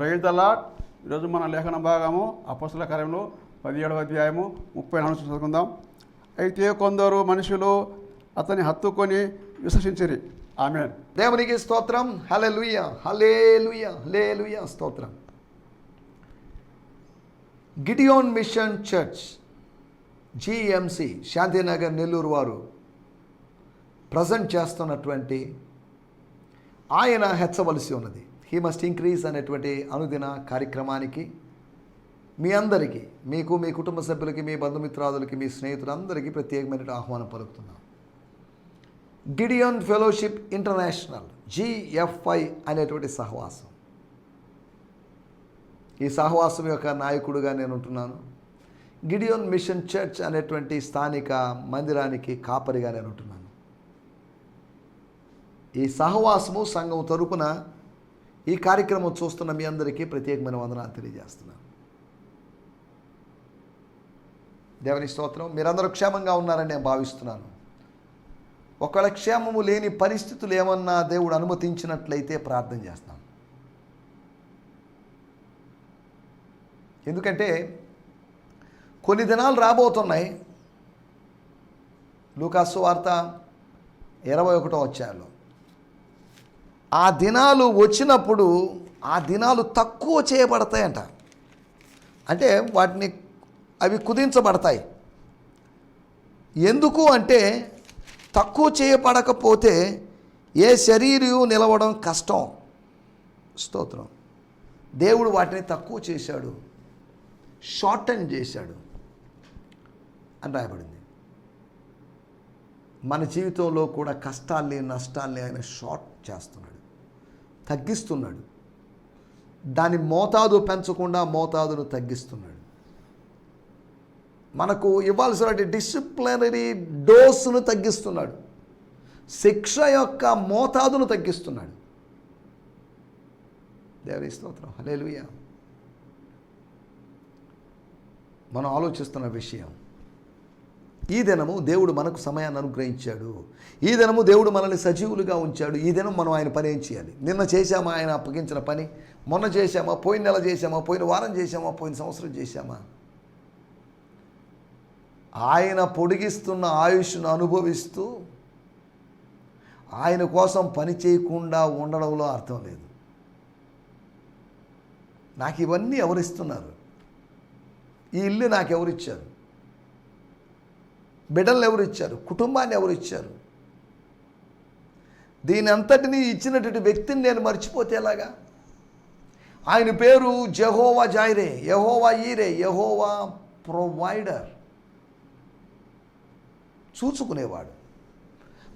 Praise the lord. ఈరోజు మన లేఖన భాగము అపొస్తలుల కార్యములు 17వ అధ్యాయము 34 చదువుకుందాం. అయితే కొందరు మనుషులు అతన్ని హత్తుకొని విశ్వసించిరి. ఆమేన్. దేవునికి స్తోత్రం. హల్లెలూయా, హల్లెలూయా, హల్లెలూయా, స్తోత్రం. Gideon machine church GMC Shantinagar Nellore వారు ప్రజెంట్ చేస్తున్నటువంటి ఆయన హెచ్చవలసి ఉన్నది, హీ మస్ట్ ఇంక్రీజ్ అనేటువంటి అనుదిన కార్యక్రమానికి మీ అందరికీ, మీకు, మీ కుటుంబ సభ్యులకి, మీ బంధుమిత్రాదులకి, మీ స్నేహితులందరికీ ప్రత్యేకమైన ఆహ్వానం పలుకుతున్నాం. గిడియోన్ ఫెలోషిప్ ఇంటర్నేషనల్ GFI అనేటువంటి సహవాసం, ఈ సహవాసం యొక్క నాయకుడిగా నేను ఉంటున్నాను. గిడియోన్ మిషన్ చర్చ్ అనేటువంటి స్థానిక మందిరానికి కాపరిగా నేను ఉంటున్నాను. ఈ సహవాసము సంఘం తరపున ఈ కార్యక్రమం చూస్తున్న మీ అందరికీ ప్రత్యేకమైన వందనాలు తెలియజేస్తున్నాను. దేవుని స్తోత్రం. మీరందరూ క్షేమంగా ఉన్నారని నేను భావిస్తున్నాను. ఒకవేళ క్షేమము లేని పరిస్థితులు ఏమన్నా దేవుడు అనుమతించినట్లయితే ప్రార్థన చేస్తాం. ఎందుకంటే కొన్ని దినాలు రాబోతున్నాయి. లూకాసు వార్త 21వ అధ్యాయంలో ఆ దినాలు వచ్చినప్పుడు ఆ దినాలు తక్కువ చేయబడతాయంట. అంటే అవి కుదించబడతాయి. ఎందుకు అంటే తక్కువ చేయబడకపోతే ఏ శరీరం నిలవడం కష్టం. స్తోత్రం. దేవుడు వాటిని తక్కువ చేశాడు, షార్టన్ చేశాడు అని రాయబడింది. మన జీవితంలో కూడా కష్టాల్ని, నష్టాల్ని ఆయన షార్ట్ చేస్తున్నాడు, తగ్గిస్తున్నాడు. దాని మోతాదు పెంచకుండా మోతాదును తగ్గిస్తున్నాడు. మనకు ఇవ్వాల్సిన డిసిప్లినరీ డోసును తగ్గిస్తున్నాడు, శిక్ష యొక్క మోతాదును తగ్గిస్తున్నాడు. దేవుని స్తోత్రం. హల్లెలూయా. మనం ఆలోచిస్తున్న విషయం, ఈ దినము దేవుడు మనకు సమయాన్ని అనుగ్రహించాడు. ఈ దినము దేవుడు మనల్ని సజీవులుగా ఉంచాడు. ఈ దినం మనం ఆయన పని ఏం చేయాలి? నిన్న చేశామా ఆయన అప్పగించిన పని? మొన్న చేశామా? పోయిన నెల చేశామా? పోయిన వారం చేశామా? పోయిన సంవత్సరం చేశామా? ఆయన పొడిగిస్తున్న ఆయుష్ను అనుభవిస్తూ ఆయన కోసం పని చేయకుండా ఉండడంలో అర్థం లేదు. నాకు ఇవన్నీ ఎవరిస్తున్నారు? ఈ ఇల్లు నాకు ఎవరిచ్చారు? బిడ్డలను ఎవరు ఇచ్చారు? కుటుంబాన్ని ఎవరు ఇచ్చారు? దీని అంతటినీ ఇచ్చినటువంటి వ్యక్తిని నేను మర్చిపోతే ఎలాగా? ఆయన పేరు జెహోవా జైరే, యెహోవా ఈరే, యెహోవా ప్రొవైడర్. చూచుకునేవాడు,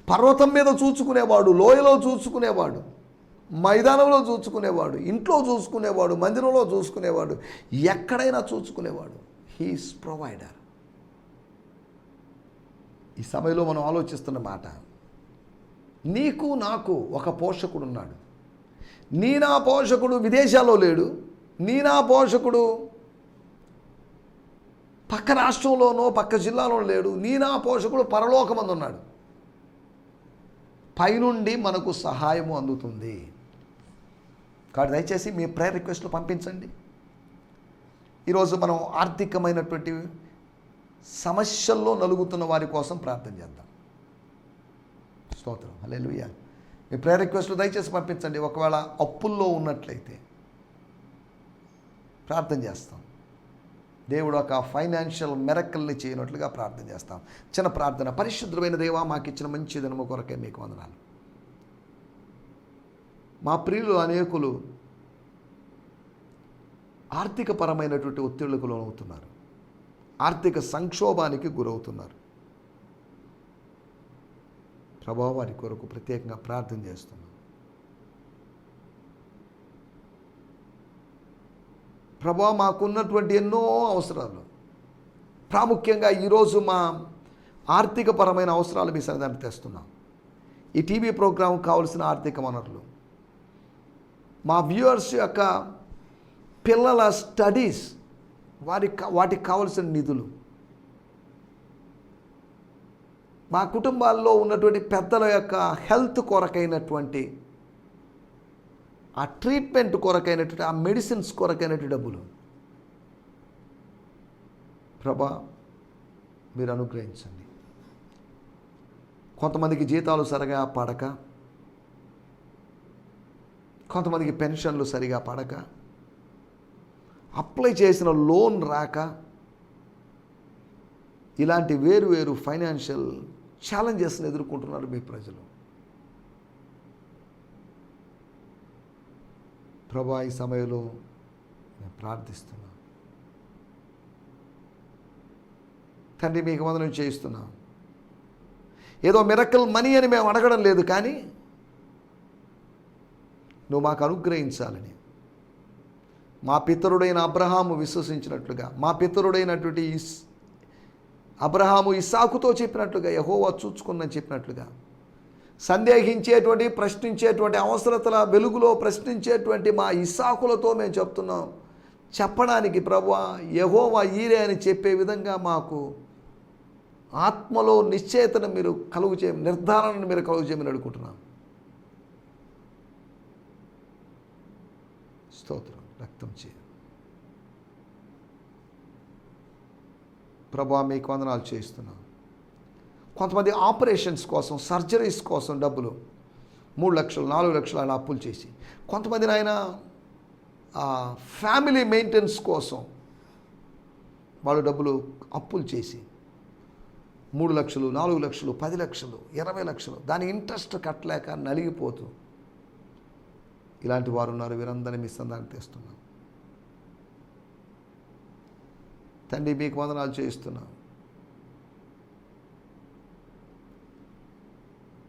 పర్వతం మీద చూచుకునేవాడు, లోయలో చూసుకునేవాడు, మైదానంలో చూసుకునేవాడు, ఇంట్లో చూసుకునేవాడు, మందిరంలో చూసుకునేవాడు, ఎక్కడైనా చూసుకునేవాడు. He's provider. ఈ సమయంలో మనం ఆలోచిస్తున్న మాట, నీకు నాకు ఒక పోషకుడు ఉన్నాడు. నా పోషకుడు విదేశాల్లో లేడు, నా పోషకుడు పక్క రాష్ట్రంలోనో పక్క జిల్లాలో లేడు. నా పోషకుడు పరలోకమందు ఉన్నాడు. పైనుండి మనకు సహాయము అందుతుంది. కాబట్టి దయచేసి మీ ప్రేయర్ రిక్వెస్ట్లు పంపించండి. ఈరోజు మనం ఆర్థికమైనటువంటి సమస్యల్లో నలుగుతున్న వారి కోసం ప్రార్థన చేద్దాం. స్తోత్రం. హల్లెలూయా. మీ ప్రేయర్ రిక్వెస్ట్లు దయచేసి పంపించండి. ఒకవేళ అప్పుల్లో ఉన్నట్లయితే ప్రార్థన చేస్తాం. దేవుడు ఒక ఫైనాన్షియల్ మిరకల్ని చేయనట్లుగా ప్రార్థన చేస్తాం. చిన్న ప్రార్థన. పరిశుద్ధమైన దేవా, మాకు ఇచ్చిన మంచి దినము కొరకే మీకు వందనాలు. మా ప్రియులు అనేకులు ఆర్థికపరమైనటువంటి ఒత్తిళ్లకు లోనవుతున్నారు, ఆర్థిక సంక్షోభానికి గురవుతున్నారు. ప్రభువా, వారి కొరకు ప్రత్యేకంగా ప్రార్థన చేస్తున్నాం. ప్రభువా, మాకున్నటువంటి ఎన్నో అవసరాలు, ప్రాముఖ్యంగా ఈరోజు మా ఆర్థికపరమైన అవసరాలు మీ సన్నిధానికి తెస్తున్నాం. ఈ టీవీ ప్రోగ్రాం కావాల్సిన ఆర్థిక వనరులు, మా వ్యూవర్స్ యొక్క పిల్లల స్టడీస్, వాటికి కావలసిన నిధులు, మా కుటుంబాల్లో ఉన్నటువంటి పెద్దల యొక్క హెల్త్ కొరకైనటువంటి ఆ ట్రీట్మెంట్ కొరకైనటువంటి, ఆ మెడిసిన్స్ కొరకైనటువంటి డబ్బులు ప్రభా మీరు అనుగ్రహించండి. కొంతమందికి జీతాలు సరిగా పడక, కొంతమందికి పెన్షన్లు సరిగా పడక, అప్లై చేసిన లోన్ రాక, ఇలాంటి వేరు వేరు ఫైనాన్షియల్ ఛాలెంజెస్ని ఎదుర్కొంటున్నారు మీ ప్రజలు. ప్రభా ఈ సమయంలో నేను ప్రార్థిస్తున్నాను తండ్రి, మీకు వందనం చేయిస్తున్నాం. ఏదో మిరకల్ మనీ అని మేము అడగడం లేదు, కానీ నువ్వు మాకు అనుగ్రహించాలని, మా పితరుడైన అబ్రహాము విశ్వసించినట్లుగా, మా పితరుడైనటువంటి అబ్రహాము ఇస్సాకుతో చెప్పినట్లుగా, యెహోవా చూచుకున్నని చెప్పినట్లుగా, సందేహించేటువంటి, ప్రశ్నించేటువంటి, అవసరతల వెలుగులో ప్రశ్నించేటువంటి మా ఇస్సాకులతో మేము చెప్తున్నాం. చెప్పడానికి ప్రభువా యెహోవా ఈరే అని చెప్పే విధంగా మాకు ఆత్మలో నిశ్చయతను మీరు కలుగు చేయ, నిర్ధారణను మీరు కలుగు చేయమని అడుగుతున్నాం. స్తోత్రం. రక్తం చేయ ప్రభువా మీకు వందనాలు చేస్తున్నాం. కొంతమంది ఆపరేషన్స్ కోసం, సర్జరీస్ కోసం డబ్బులు 3 లక్షలు 4 లక్షలు అలా అప్పులు చేసి, కొంతమంది ఆయన ఫ్యామిలీ మెయింటెనెన్స్ కోసం వాళ్ళు డబ్బులు అప్పులు చేసి 3 లక్షలు 4 లక్షలు 10 లక్షలు 20 లక్షలు దాని ఇంట్రెస్ట్ కట్టలేక నలిగిపోతూ ఇలాంటి వారు ఉన్నారు. వీరందరినీ మీ సందానికి తెస్తున్నాం. తండ్రి మీకు వందనాలు చేయిస్తున్నాం.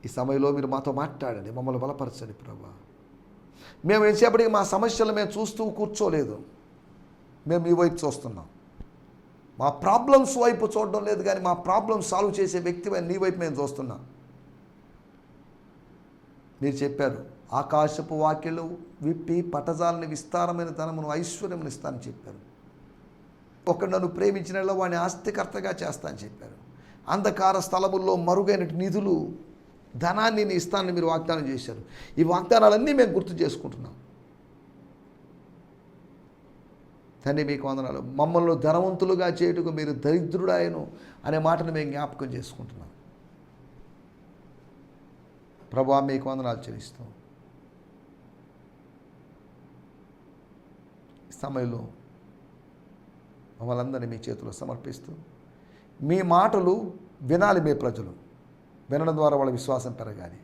ఈ సమయంలో మీరు మాతో మాట్లాడండి, మమ్మల్ని బలపరచండి ప్రభా. మేము ఎంతసేపటికి మా సమస్యలు మేము చూస్తూ కూర్చోలేదు, మేము మీ వైపు చూస్తున్నాం. మా ప్రాబ్లమ్స్ వైపు చూడడం లేదు, కానీ మా ప్రాబ్లమ్స్ సాల్వ్ చేసే వ్యక్తి నీ వైపు మేము చూస్తున్నాం. మీరు చెప్పారు, ఆకాశపు వాక్యలు విప్పి పటజాలని విస్తారమైన ధనమును ఐశ్వర్యమును ఇస్తానని చెప్పారు. ఒకడు నన్ను ప్రేమించిన వాడిని ఆస్తికర్తగా చేస్తా అని చెప్పారు. అంధకార స్థలముల్లో మరుగైన నిధులు, ధనాన్ని నీ ఇస్తానని మీరు వాగ్దానం చేశారు. ఈ వాగ్దానాలన్నీ మేము గుర్తు చేసుకుంటున్నాం. తండ్రి మీకు వందనాలు. మమ్మల్ని ధనవంతులుగా చేయుటకు మీరు దరిద్రుడాయను అనే మాటను మేము జ్ఞాపకం చేసుకుంటున్నాం. ప్రభువా మీకు వందనాలు చెల్లిస్తాం. ఈ సమయంలో మమ్మల్ని అందరినీ మీ చేతిలో సమర్పిస్తూ, మీ మాటలు వినాలి మీ ప్రజలు. వినడం ద్వారా వాళ్ళ విశ్వాసం పెరగాలి.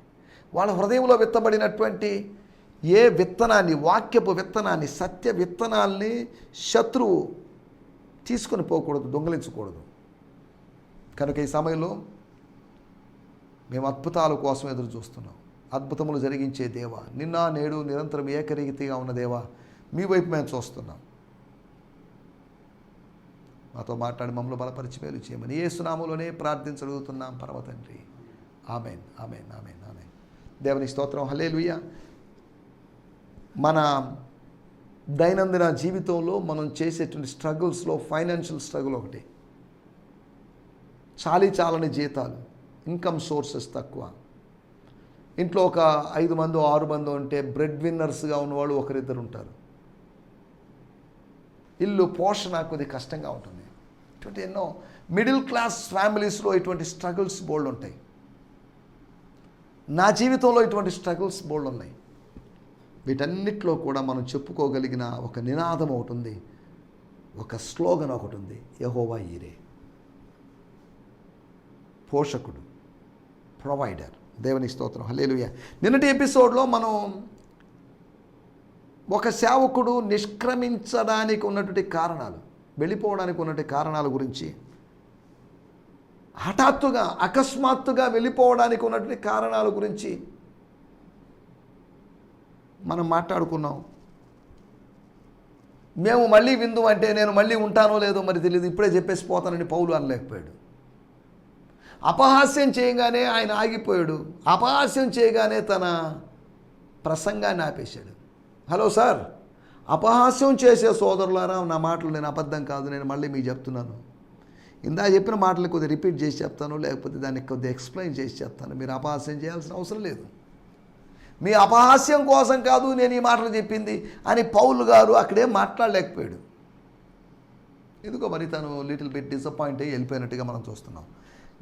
వాళ్ళ హృదయంలో విత్తబడినటువంటి ఏ విత్తనాన్ని, వాక్యపు విత్తనాన్ని, సత్య విత్తనాల్ని శత్రువు తీసుకొని పోకూడదు, దొంగలించకూడదు. కనుక ఈ సమయంలో మేము అద్భుతాల కోసం ఎదురు చూస్తున్నాం. అద్భుతములు జరిగించే దేవా, నిన్న నేడు నిరంతరం ఏకరీతిగా ఉన్న దేవా, మీ వైపు మేము చూస్తున్నాం. మాతో మాట్లాడి మమ్మల్ని బలపరిచి మేలు చేయమని యేసు నామములోనే ప్రార్థించగలుగుతున్నాం పరమ తండ్రి. Amen, amen, amen, amen. దేవుని స్తోత్రం. హల్లెలూయా. మన దైనందిన జీవితంలో మనం చేసేటువంటి స్ట్రగుల్స్లో ఫైనాన్షియల్ స్ట్రగుల్ ఒకటి. చాలని జీతాలు, ఇన్కమ్ సోర్సెస్ తక్కువ. ఇంట్లో ఒక 5 మందో 6 మందో ఉంటే బ్రెడ్ విన్నర్స్గా ఉన్నవాళ్ళు 1-2 ఉంటారు. ఇల్లు పోషణ కొద్ది కష్టంగా ఉంటుంది. ఇటువంటి ఎన్నో మిడిల్ క్లాస్ ఫ్యామిలీస్లో ఇటువంటి స్ట్రగుల్స్ బోల్డ్ ఉంటాయి. నా జీవితంలో ఇటువంటి స్ట్రగుల్స్ బోల్డ్ ఉన్నాయి. వీటన్నిటిలో కూడా మనం చెప్పుకోగలిగిన ఒక నినాదం ఒకటి ఉంది, ఒక స్లోగన్ ఒకటి ఉంది, యెహోవా ఈరే. పోషకుడు, ప్రొవైడర్. దేవుని స్తోత్రం. హల్లెలూయా. నిన్నటి ఎపిసోడ్లో మనం ఒక సేవకుడు నిష్క్రమించడానికి ఉన్నటువంటి కారణాలు, వెళ్ళిపోవడానికి ఉన్నటువంటి కారణాల గురించి, హఠాత్తుగా అకస్మాత్తుగా వెళ్ళిపోవడానికి ఉన్నటువంటి కారణాల గురించి మనం మాట్లాడుకున్నాం. మేము మళ్ళీ విందు అంటే నేను మళ్ళీ ఉంటానో లేదో మరి తెలియదు, ఇప్పుడే చెప్పేసి పోతానని పౌలు అనలేకపోయాడు. అపహాస్యం చేయగానే ఆయన ఆగిపోయాడు. అపహాస్యం చేయగానే తన ప్రసంగాన్ని ఆపేశాడు. హలో సార్, అపహాస్యం చేసే సోదరులారా, నా మాటలు నేను అబద్ధం కాదు, నేను మళ్ళీ మీకు చెప్తున్నాను. ఇందా చెప్పిన మాటలు కొద్దిగా రిపీట్ చేసి చెప్తాను, లేకపోతే దాన్ని కొద్దిగా ఎక్స్ప్లెయిన్ చేసి చెప్తాను. మీరు అపహాస్యం చేయాల్సిన అవసరం లేదు. మీ అపహాస్యం కోసం కాదు నేను ఈ మాటలు చెప్పింది అని పౌలు గారు అక్కడేం మాట్లాడలేకపోయాడు. ఎందుకో మరి తను లిటిల్ బిట్ డిసప్పాయింట్ అయ్యి వెళ్ళిపోయినట్టుగా మనం చూస్తున్నాం.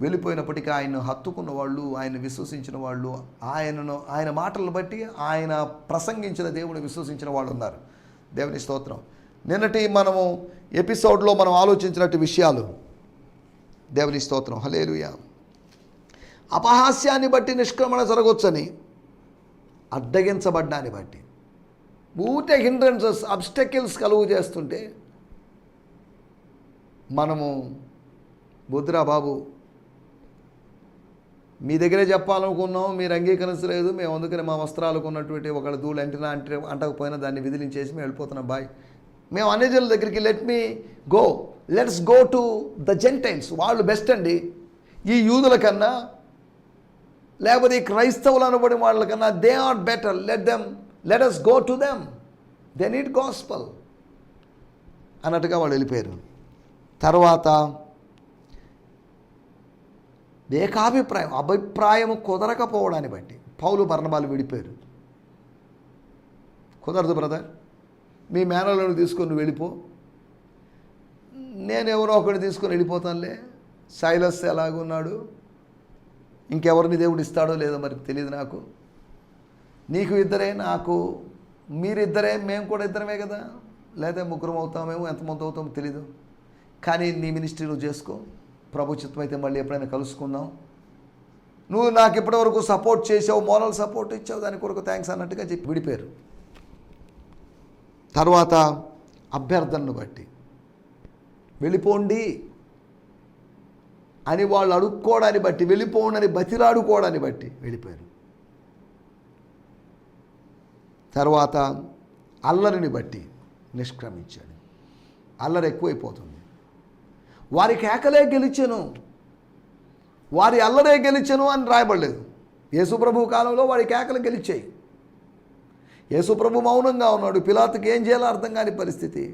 వెళ్ళిపోయినప్పటికీ ఆయన హత్తుకున్న వాళ్ళు, ఆయన విశ్వసించిన వాళ్ళు, ఆయన మాటలను బట్టి ఆయన ప్రసంగించిన దేవుని విశ్వసించిన వాళ్ళు ఉన్నారు. దేవుని స్తోత్రం. నిన్నటి మనము ఎపిసోడ్లో మనం ఆలోచించినట్టు విషయాలు, దేవుని స్తోత్రం, హల్లెలూయా. అపహాస్యాన్ని బట్టి నిష్క్రమణ జరగవచ్చని, అడ్డగించబడ్డాన్ని బట్టి ఊటే హిండ్రన్సెస్, అబ్స్టకిల్స్ కలుగు చేస్తుంటే మనము బుద్ధిరా బాబు, మీ దగ్గరే చెప్పాలనుకున్నాం, మీరు అంగీకరించలేదు, మేము అందుకని మా వస్త్రాలకు ఉన్నటువంటి ఒకళ్ళ ధూళి అంటకపోయినా దాన్ని విదిలించేసి మేము వెళ్ళిపోతున్నాం బాయ్. మేము అన్యజనుల దగ్గరికి let's go to the gentiles. వాళ్ళు బెస్ట్ అండి, ఈ యూదుల కన్నా లేకపోతే ఈ క్రైస్తవులు అనబడి వాళ్ళకన్నా they are better. Let us go to them, they need gospel అన్నట్టుగా వాళ్ళు వెళ్ళిపోయారు. తర్వాత అభిప్రాయం కుదరకపోవడాన్ని బట్టి పౌలు బర్నబాలు విడిపోయారు. కుదరదు బ్రదర్, మీ మేనలను తీసుకొని వెళ్ళిపో, నేను ఎవరో ఒకటి తీసుకొని వెళ్ళిపోతానులే. సైలస్ ఎలాగున్నాడు, ఇంకెవరిని దేవుడు ఇస్తాడో లేదో మరి తెలియదు నాకు. నీకు ఇద్దరే, నాకు మీరిద్దరే, మేము కూడా ఇద్దరమే కదా, లేదా ముగ్గురం అవుతామేమో, ఎంతమంది అవుతామో తెలీదు. కానీ నీ మినిస్ట్రీ నువ్వు చేసుకో, ప్రభు చిత్తం అయితే మళ్ళీ ఎప్పుడైనా కలుసుకుందాం. నువ్వు నాకు ఇప్పటివరకు సపోర్ట్ చేసావు, మోరల్ సపోర్ట్ ఇచ్చావు, దాని కొరకు థ్యాంక్స్ అన్నట్టుగా చెప్పి విడిపోయారు. తర్వాత అభ్యర్థనను బట్టి వెళ్ళిపోండి అని వాళ్ళు అడుక్కోవడాన్ని బట్టి, వెళ్ళిపోండి బతిలాడుకోవడాన్ని బట్టి వెళ్ళిపోయారు. తర్వాత అల్లరిని బట్టి నిష్క్రమించాడు. అల్లరి ఎక్కువైపోతుంది. వారి కేకలే గెలిచెను, వారి అల్లరే గెలిచెను అని రాయబడలేదు. యేసుప్రభు కాలంలో వారి కేకలు గెలిచాయి. యేసుప్రభు మౌనంగా ఉన్నాడు. పిలాతుకి ఏం చేయాలో అర్థం కాని పరిస్థితి.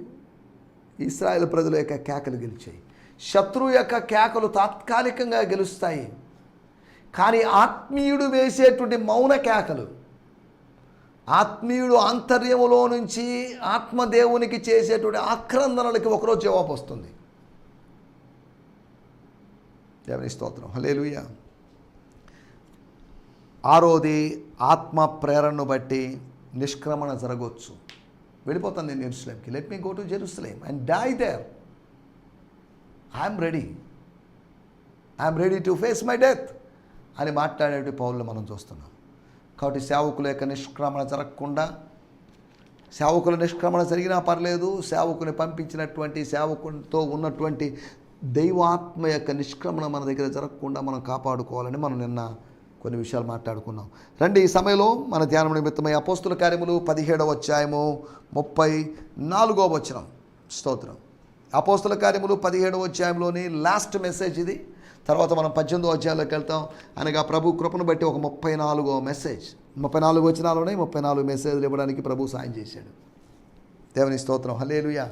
ఇశ్రాయేలు ప్రజల యొక్క కేకలు గెలిచాయి. శత్రువు యొక్క కేకలు తాత్కాలికంగా గెలుస్తాయి, కానీ ఆత్మీయుడు వేసేటువంటి మౌన కేకలు, ఆత్మీయుడు ఆంతర్యములో నుంచి ఆత్మదేవునికి చేసేటువంటి ఆక్రందనలకి ఒకరోజు జవాబు వస్తుంది. దేవుని స్తోత్రం, హల్లెలూయా. ఆరోది ఆత్మ ప్రేరణను బట్టి నిష్క్రమణ జరగవచ్చు. వెళ్ళిపోతాను నేను యెరూషలేంకి, let me go to Jerusalem and die there. I'm ready to face my death అని మాట్లాడేటి పౌలు మనం చూస్తున్నాం. కాబట్టి సేవకుల యొక్క నిష్క్రమణ జరగకుండా, సేవకుల నిష్క్రమణ జరిగినా పర్లేదు, సేవకుని పంపించినటువంటి సేవకునితో ఉన్నటువంటి దైవాత్మ యొక్క నిష్క్రమణ మన దగ్గర జరగకుండా మనం కాపాడుకోవాలని మనం నిన్న కొన్ని విషయాలు మాట్లాడుకున్నాం. రండి, ఈ సమయంలో మన ధ్యానం నిమిత్తమై అపోస్తుల కార్యములు 17వ అధ్యాయము 34వ వచనం. స్తోత్రం. అపోస్తుల కార్యములు 17వ అధ్యాయంలోని లాస్ట్ మెసేజ్ ఇది. తర్వాత మనం 18వ అధ్యాయంలోకి వెళ్తాం. అనగా ప్రభు కృపను బట్టి ఒక 34వ మెసేజ్, 34 వచనాలునే 34 మెసేజ్లు ఇవ్వడానికి ప్రభు సాయం చేశాడు. దేవుని స్తోత్రం, హల్లెలూయా.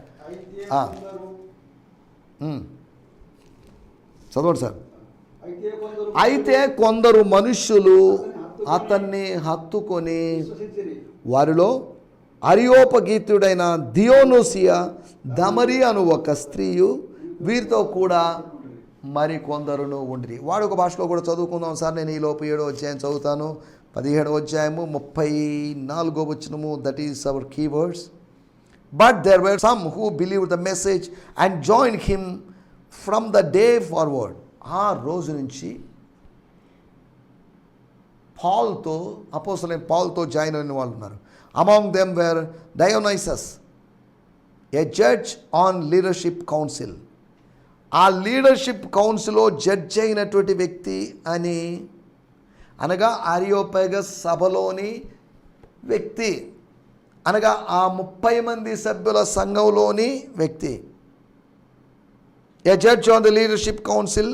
చదవండి సార్. అయితే కొందరు మనుష్యులు అతన్ని హత్తుకొని, వారిలో అరియోపగీతుడైన దియోనూసియా దమరి అను ఒక స్త్రీయు వీరితో కూడా మరి కొందరును ఉండిరి. వాడొక భాషలో కూడా చదువుకుందాం సార్. నేను ఈలోపు 7వ అధ్యాయం చదువుతాను. 17వ అధ్యాయము 34వ వచనము. That is our keywords. But there were some who believed the message and join him from the day forward. ఆ రోజు నుంచి అపోస్తలుడైన పాల్తో జాయిన్ అయిన వాళ్ళు ఉన్నారు. Among them were Dionysius, a judge on leadership council. ఆ లీడర్షిప్ కౌన్సిల్లో జడ్జ్ అయినటువంటి వ్యక్తి అని, అనగా ఆరియోపేగస్ సభలోని వ్యక్తి, అనగా ఆ 30 మంది సభ్యుల సంఘంలోని వ్యక్తి. A judge on the leadership council,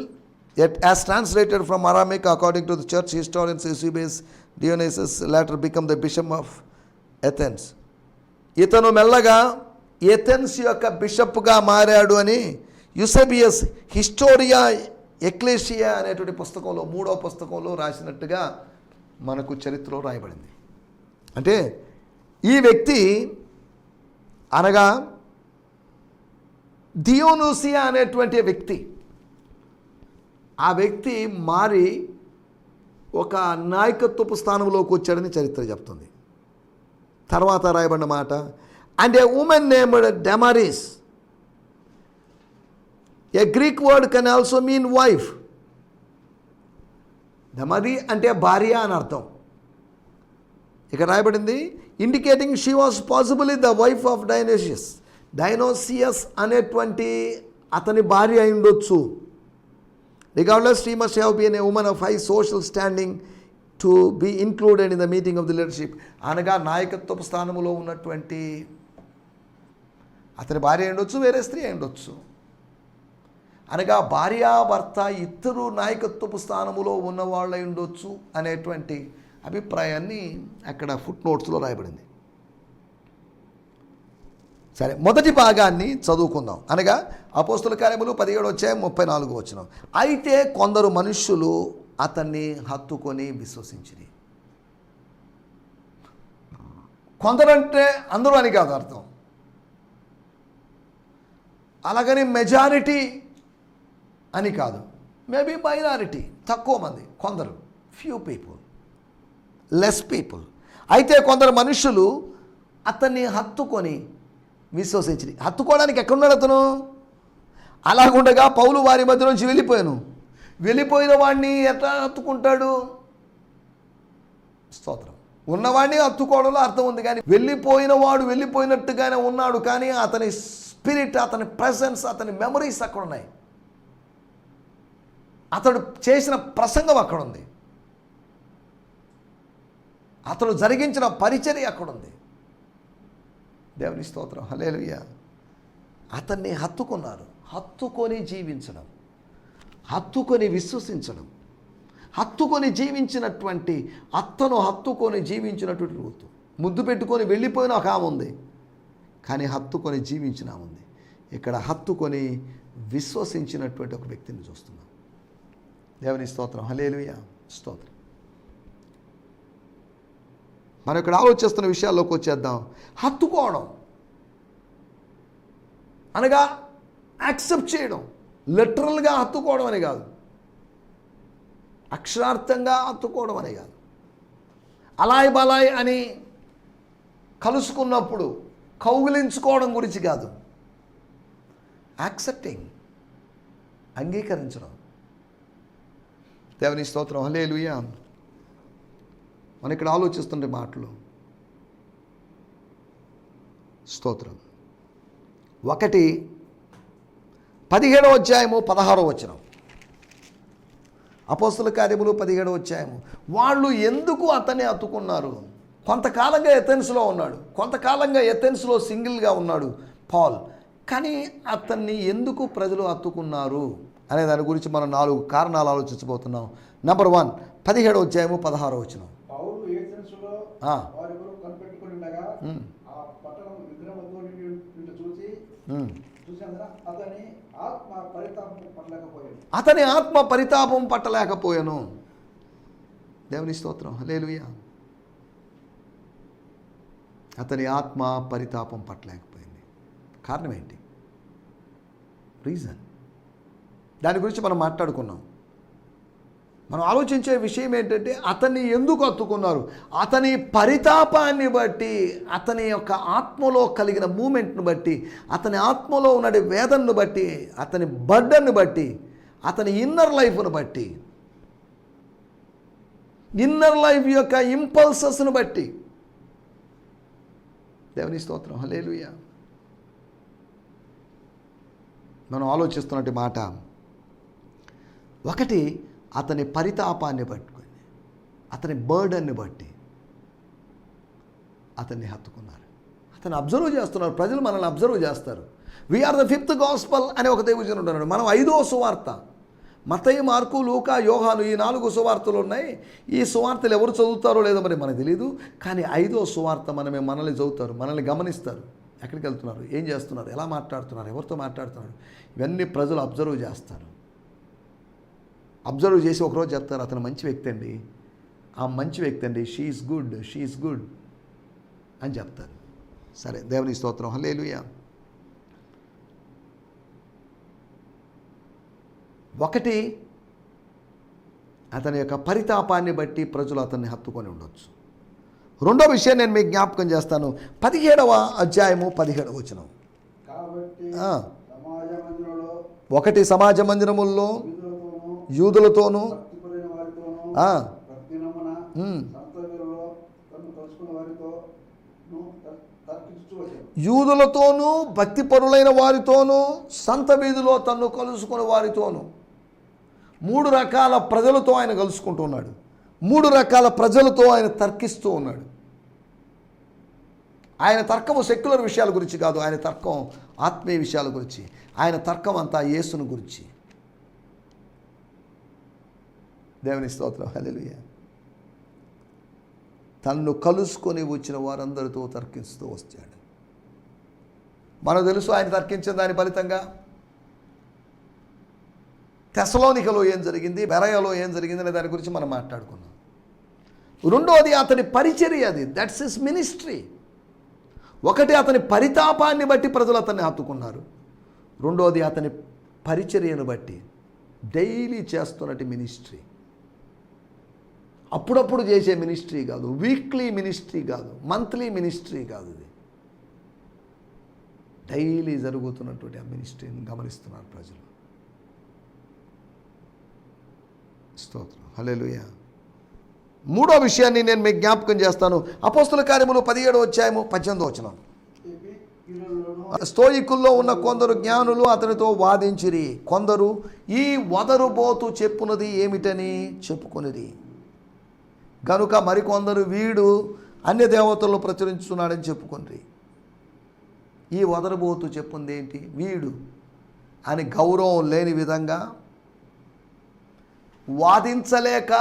yet as translated from Aramaic according to the church historians, Eusebius Dionysius later became the bishop of Athens. ఇతను మెల్లగా ఎథెన్స్ యొక్క బిషప్గా మారాడు అని యూసేబియస్ హిస్టోరియా ఎక్లేషియా అనేటువంటి పుస్తకంలో, 3వ పుస్తకంలో రాసినట్టుగా మనకు చరిత్రలో రాయబడింది. అంటే ఈ వ్యక్తి అనగా దియోనూసియా అనేటువంటి వ్యక్తి, ఆ వ్యక్తి మారి ఒక నాయకత్వపు స్థానంలోకి వచ్చాడని చరిత్ర చెప్తుంది. తర్వాత రాయబడిన మాట, and a woman named Damaris, a Greek word can also mean wife. డెమరీ అంటే భార్య అని అర్థం. ఇక్కడ రాయబడింది indicating she was possibly the wife of Dionysius అనేటువంటి అతని భార్య అయి ఉండొచ్చు. Regardless she must have been a woman of high social standing to be included in the meeting of the leadership. అనగా నాయకత్వపు స్థానంలో ఉన్నటువంటి అతని భార్య అయి ఉండొచ్చు, వేరే స్త్రీ అయి ఉండొచ్చు. అనగా భార్యాభర్త ఇద్దరు నాయకత్వపు స్థానములో ఉన్నవాళ్ళు అయి ఉండొచ్చు అనేటువంటి అభిప్రాయాన్ని అక్కడ ఫుట్ నోట్స్లో రాయబడింది. సరే, మొదటి భాగాన్ని చదువుకుందాం. అనగా అపోస్తుల కార్యములు 17:34. అయితే కొందరు మనుష్యులు అతన్ని హత్తుకొని విశ్వసించిరి. కొందరంటే అందరూ అని కాదు అర్థం. అలాగని మెజారిటీ అని కాదు, మేబీ మైనారిటీ, తక్కువ మంది, కొందరు, ఫ్యూ పీపుల్, లెస్ పీపుల్. అయితే కొందరు మనుషులు అతన్ని హత్తుకొని విశ్వసించి. హత్తుకోవడానికి ఎక్కడున్నాడు అతను? అలాగుండగా పౌలు వారి మధ్య నుంచి వెళ్ళిపోయిన వాడిని ఎట్లా హత్తుకుంటాడు? స్తోత్రం. ఉన్నవాడిని హత్తుకోవడంలో అర్థం ఉంది, కానీ వెళ్ళిపోయిన వాడు వెళ్ళిపోయినట్టుగానే ఉన్నాడు, కానీ అతని స్పిరిట్, అతని ప్రెసెన్స్, అతని మెమరీస్ అక్కడ ఉన్నాయి. అతడు చేసిన ప్రసంగం అక్కడ ఉంది, అతడు జరిగించిన పరిచర్య అక్కడుంది. దేవుని స్తోత్రం, హల్లెలూయా. అతన్ని హత్తుకున్నారు. హత్తుకొని జీవించడం, హత్తుకొని విశ్వసించడం, హత్తుకొని జీవించినటువంటి హత్తుకొని జీవించినటువంటి రూతు. ముద్దు పెట్టుకొని వెళ్ళిపోయిన ఒక ఆమె ఉంది, కానీ హత్తుకొని జీవించిన ఆమె ఉంది. ఇక్కడ హత్తుకొని విశ్వసించినటువంటి ఒక వ్యక్తిని చూస్తున్నాం. దేవుని స్తోత్రం, హల్లెలూయా, స్తోత్రం. మనం ఇక్కడ ఆలోచిస్తున్న విషయాల్లోకి వచ్చేద్దాం. హత్తుకోవడం అనగా యాక్సెప్ట్ చేయడం, లిటరల్గా హత్తుకోవడం అని కాదు, అక్షరార్థంగా హత్తుకోవడం అని కాదు, అలాయ్ బలాయ్ అని కలుసుకున్నప్పుడు కౌగిలించుకోవడం గురించి కాదు, యాక్సెప్టింగ్, అంగీకరించడం. దేవుని స్తోత్రం, హల్లెలూయా. మనం ఇక్కడ ఆలోచిస్తుండే మాటలు, స్తోత్రం. 17:16. అపోస్తుల కార్యములు 17. వాళ్ళు ఎందుకు అతన్ని హత్తుకున్నారు? కొంతకాలంగా ఎథెన్స్లో ఉన్నాడు, కొంతకాలంగా ఎథెన్స్లో సింగిల్గా ఉన్నాడు పాల్, కానీ అతన్ని ఎందుకు ప్రజలు హత్తుకున్నారు అనే దాని గురించి మనం 4 కారణాలు ఆలోచించబోతున్నాం. నంబర్ 1, 17:16. పౌలు ఏథెన్సులో వారెవరూ కనిపెట్టుకొని ఉండగా ఆ పట్టణం విగ్రహంతో నిండి చూసినందున అతని ఆత్మ పరితాపం పట్టలేకపోయాను. దేవుని స్తోత్రం, హల్లెలూయా. అతని ఆత్మ పరితాపం పట్టలేకపోయింది. కారణం ఏంటి? రీజన్. దాని గురించి మనం మాట్లాడుకున్నాం. మనం ఆలోచించే విషయం ఏంటంటే అతన్ని ఎందుకు హత్తుకున్నారు? అతని పరితాపాన్ని బట్టి, అతని యొక్క ఆత్మలో కలిగిన మూమెంట్ను బట్టి, అతని ఆత్మలో ఉన్న వేదనను బట్టి, అతని బర్డన్ను బట్టి, అతని ఇన్నర్ లైఫ్ను బట్టి, ఇన్నర్ లైఫ్ యొక్క ఇంపల్సెస్ను బట్టి. దేవుని స్తోత్రం, హల్లెలూయా. మనం ఆలోచిస్తున్నట్టు మాట, ఒకటి అతని పరితాపాన్ని పట్టుకొని, అతని బర్డన్ని బట్టి అతన్ని హత్తుకున్నారు. అతన్ని అబ్జర్వ్ చేస్తున్నారు. ప్రజలు మనల్ని అబ్జర్వ్ చేస్తారు. వీఆర్ ద 5th గాస్పల్ అనే ఒక దైవజనుడు ఉన్నాడు. మనం 5వ సువార్త. మత్తయి, మార్కు, లూకా, యోహాను, ఈ 4 సువార్తలు ఉన్నాయి. ఈ సువార్తలు ఎవరు చదువుతారో లేదో మరి మనకు తెలియదు, కానీ 5వ సువార్త మనల్ని చదువుతారు, మనల్ని గమనిస్తారు. ఎక్కడికి వెళ్తున్నారు, ఏం చేస్తున్నారు, ఎలా మాట్లాడుతున్నారు, ఎవరితో మాట్లాడుతున్నారు, ఇవన్నీ ప్రజలు అబ్జర్వ్ చేస్తారు. అబ్జర్వ్ చేసి ఒకరోజు చెప్తారు, అతను మంచి వ్యక్తి అండి, ఆ మంచి వ్యక్తి అండి, షీఈస్ గుడ్, అని చెప్తారు. సరే, దేవుని స్తోత్రం, హల్లెలూయా. ఒకటి, అతని యొక్క పరితాపాన్ని బట్టి ప్రజలు అతన్ని హత్తుకొని ఉండొచ్చు. రెండో విషయం నేను మీకు జ్ఞాపకం చేస్తాను. 17వ అధ్యాయము 17వ వచనం. కాబట్టి ఒకటి, సమాజ మందిరముల్లో యూదులతోనూ యూదులతోనూ భక్తిపరులైన వారితోనూ సంత వీధిలో తన్ను కలుసుకునే వారితోనూ 3 రకాల ప్రజలతో ఆయన కలుసుకుంటున్నాడు. 3 రకాల ప్రజలతో ఆయన తర్కిస్తూ ఉన్నాడు. ఆయన తర్కము సెక్యులర్ విషయాల గురించి కాదు, ఆయన తర్కం ఆత్మీయ విషయాల గురించి. ఆయన తర్కం అంతా యేసును గురించి. దేవుని స్తోత్రం, హల్లెలూయా. తన్ను కలుసుకొని వచ్చిన వారందరితో తర్కిస్తూ వచ్చాడు. మనకు తెలుసు ఆయన తర్కించిన దాని ఫలితంగా తెసలోనికలో ఏం జరిగింది, బెరయలో ఏం జరిగింది అనే దాని గురించి మనం మాట్లాడుకున్నాం. రెండోది అతని పరిచర్య, అది దట్స్ హిస్ మినిస్ట్రీ. ఒకటి, అతని పరితాపాన్ని బట్టి ప్రజలు అతన్ని హత్తుకున్నారు. రెండోది, అతని పరిచర్యను బట్టి డైలీ చేస్తున్నట్టు మినిస్ట్రీ. అప్పుడప్పుడు చేసే మినిస్ట్రీ కాదు, వీక్లీ మినిస్ట్రీ కాదు, మంత్లీ మినిస్ట్రీ కాదు, ఇది డైలీ జరుగుతున్నటువంటి ఆ మినిస్ట్రీని గమనిస్తున్నారు ప్రజలు. స్తోత్రం, హల్లెలూయా. మూడో విషయాన్ని నేను మీకు జ్ఞాపకం చేస్తాను. అపోస్తుల కార్యములు 17వ అధ్యాయము 18వ వచనం. స్తోయికుల్లో ఉన్న కొందరు జ్ఞానులు అతనితో వాదించిరి. కొందరు ఈ వదరుబోతు చెప్పునది ఏమిటని చెప్పుకొనిరి. గనుక మరికొందరు వీడు అన్య దేవతలను ప్రచురించున్నాడని చెప్పుకొనిరి. ఈ వదరుబోతు చెప్పుంది ఏంటి? వీడు అని గౌరవం లేని విధంగా వాదించలేక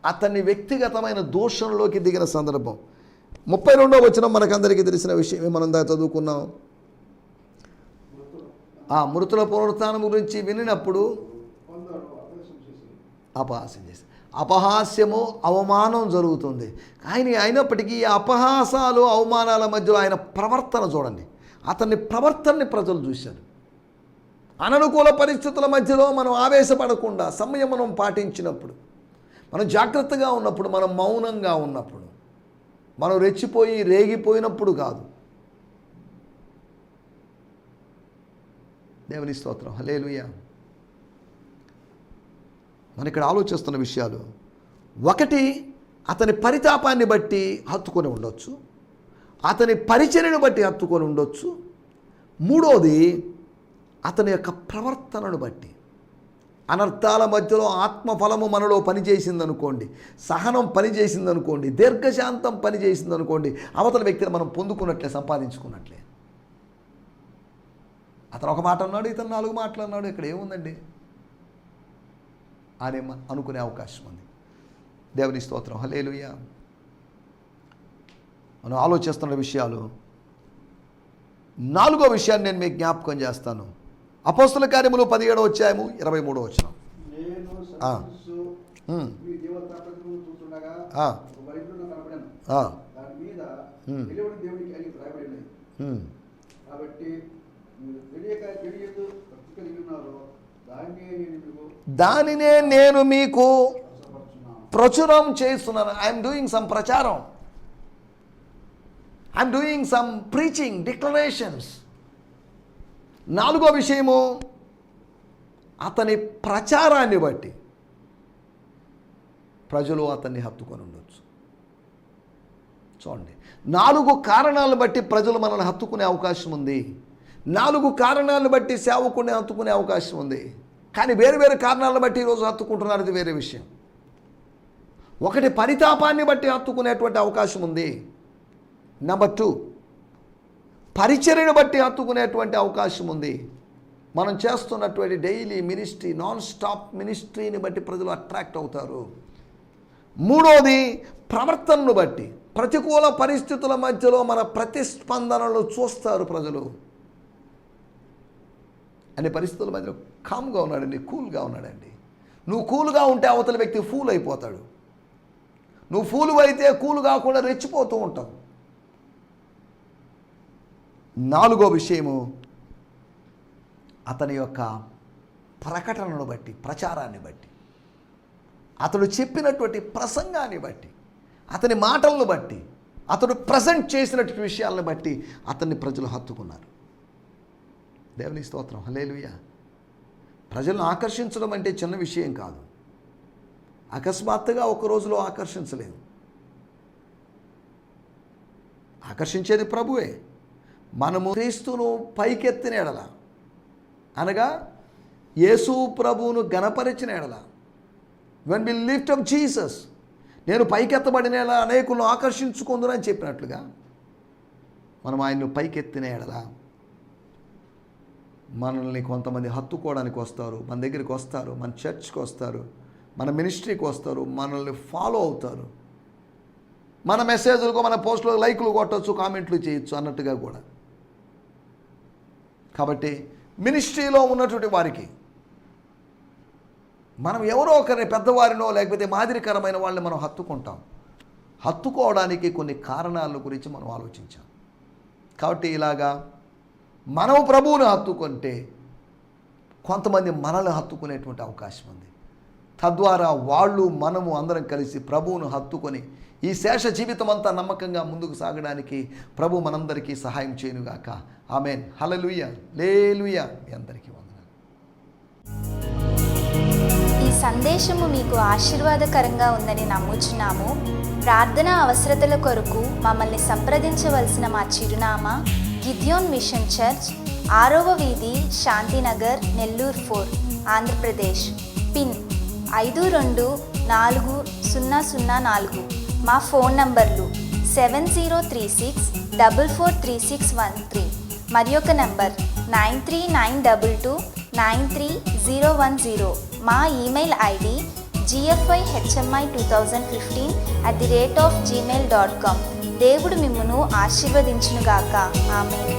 అతన్ని వ్యక్తిగతమైన దోషంలోకి దిగిన సందర్భం. 32వ వచనం మనకందరికీ తెలిసిన విషయమే, మనం దా చదువుకున్నాం. ఆ మృతుల పునరుత్థానం గురించి వినినప్పుడు అపహాస్యం చేసి, అపహాస్యము అవమానం జరుగుతుంది. అయినప్పటికీ ఈ అపహాసాలు అవమానాల మధ్యలో ఆయన ప్రవర్తన చూడండి. అతని ప్రవర్తనని ప్రజలు చూశారు. అననుకూల పరిస్థితుల మధ్యలో మనం ఆవేశపడకుండా సంయమనం పాటించినప్పుడు, మనం జాగ్రత్తగా ఉన్నప్పుడు, మనం మౌనంగా ఉన్నప్పుడు, మనం రెచ్చిపోయి రేగిపోయినప్పుడు కాదు. దేవుని స్తోత్రం, హల్లెలూయా. మనం ఇక్కడ ఆలోచిస్తున్న విషయాలు, ఒకటి, అతని పరితాపాన్ని బట్టి హత్తుకొని ఉండొచ్చు, అతని పరిచర్యను బట్టి హత్తుకొని ఉండొచ్చు. మూడోది, అతని యొక్క ప్రవర్తనను బట్టి. అనర్థాల మధ్యలో ఆత్మఫలము మనలో పనిచేసిందనుకోండి, సహనం పనిచేసిందనుకోండి, దీర్ఘశాంతం పనిచేసిందనుకోండి, అవతల వ్యక్తిని మనం పొందుకున్నట్లే, సంపాదించుకున్నట్లే. అతను ఒక మాట అన్నాడు, ఇతను 4 మాటలు అన్నాడు, ఇక్కడ ఏముందండి అని అనుకునే అవకాశం ఉంది. దేవుని స్తోత్రం, హల్లెలూయా. మనం ఆలోచిస్తున్న విషయాలు. 4వ విషయాన్ని నేను మీకు జ్ఞాపకం చేస్తాను. అపోస్తుల కార్యములు 17వ అధ్యాయము 23వ వచనం. దానినే నేను మీకు ప్రచురం చేస్తున్నాను. ఐఎమ్ డూయింగ్ సమ్ ప్రచారం, I'm doing some preaching declarations. 4వ విషయము, అతని ప్రచారాన్ని బట్టి ప్రజలు అతన్ని హత్తుకొని ఉండొచ్చు. చూడండి, 4 కారణాలను బట్టి ప్రజలు మనల్ని హత్తుకునే అవకాశం ఉంది. 4 కారణాలను బట్టి సేవకుని హత్తుకునే అవకాశం ఉంది. కానీ వేరు వేరు కారణాలను బట్టి ఈరోజు హత్తుకుంటున్నారు, అది వేరే విషయం. ఒకటి, పరితాపాన్ని బట్టి హత్తుకునేటువంటి అవకాశం ఉంది. నెంబర్ 2, పరిచర్యను బట్టి హత్తుకునేటువంటి అవకాశం ఉంది. మనం చేస్తున్నటువంటి డైలీ మినిస్ట్రీ, నాన్ స్టాప్ మినిస్ట్రీని బట్టి ప్రజలు అట్రాక్ట్ అవుతారు. మూడోది, ప్రవర్తనను బట్టి. ప్రతికూల పరిస్థితుల మధ్యలో మన ప్రతిస్పందనలు చూస్తారు ప్రజలు. అనే పరిస్థితుల మధ్యలో కామ్గా ఉన్నాడండి, కూల్గా ఉన్నాడండి. నువ్వు కూల్గా ఉంటే అవతల వ్యక్తి ఫూల్ అయిపోతాడు. నువ్వు ఫూల్ అయితే కూల్ కాకుండా రెచ్చిపోతూ ఉంటావు. నాలుగో విషయము అతని యొక్క ప్రకటనను బట్టి, ప్రచారాన్ని బట్టి, అతడు చెప్పినటువంటి ప్రసంగాన్ని బట్టి, అతని మాటలను బట్టి, అతడు ప్రజెంట్ చేసినటువంటి విషయాలను బట్టి అతన్ని ప్రజలు హత్తుకున్నారు. దేవుని స్తోత్రం, హల్లెలూయా. ప్రజలను ఆకర్షించడం అంటే చిన్న విషయం కాదు. అకస్మాత్తుగా ఒక రోజులో ఆకర్షించలేదు. ఆకర్షించేది ప్రభువే. మనము క్రీస్తును పైకెత్తిన ఎడల, అనగా యేసు ప్రభువును గణపరిచిన ఎడల, when we lift up Jesus, నేను పైకెత్తబడిన ఎడల అనేకులను ఆకర్షించుకుందునని చెప్పినట్లుగా మనం ఆయన్ను పైకెత్తిన ఎడల మనల్ని కొంతమంది హత్తుకోవడానికి వస్తారు, మన దగ్గరికి వస్తారు, మన చర్చ్కి వస్తారు, మన మినిస్ట్రీకి వస్తారు, మనల్ని ఫాలో అవుతారు. మన మెసేజ్లకు, మన పోస్టులకు లైకులు కొట్టవచ్చు, కామెంట్లు చేయొచ్చు అన్నట్టుగా కూడా. కాబట్టి మినిస్ట్రీలో ఉన్నటువంటి వారికి మనం ఎవరో ఒకరిని, పెద్దవారినో లేకపోతే మాదిరికరమైన వాళ్ళని మనం హత్తుకుంటాం. హత్తుకోవడానికి కొన్ని కారణాల గురించి మనం ఆలోచించాం. కాబట్టి ఇలాగా మనం ప్రభువుని హత్తుకుంటే కొంతమంది మనల్ని హత్తుకునేటువంటి అవకాశం ఉంది. తద్వారా వాళ్ళు, మనము అందరం కలిసి ప్రభువును హత్తుకొని ఈ శేష జీవితం అంతా నమ్మకంగా ముందుకు సాగడానికి ప్రభు మనందరికీ సహాయం చేయనుగాక. ఆమేన్, హల్లెలూయా, హల్లెలూయా. మీ అందరికీ వందనాలు. ఈ సందేశము మీకు ఆశీర్వాదకరంగా ఉందని నమ్ముచున్నాము. ప్రార్థనా అవసరతల కొరకు మమ్మల్ని సంప్రదించవలసిన మా చిరునామా గిద్యోన్ మిషన్ చర్చ్, 6వ వీధి, శాంతినగర్, నెల్లూరు 4, ఆంధ్రప్రదేశ్. పిన్ 524004. మా ఫోన్ నంబర్లు 7036443613 మరి ఒక నంబర్ 9392293010. మా ఈమెయిల్ ఐడి gfihmi2015@gmail.com. దేవుడు మిమ్మును ఆశీర్వదించునుగాక. ఆమేన్.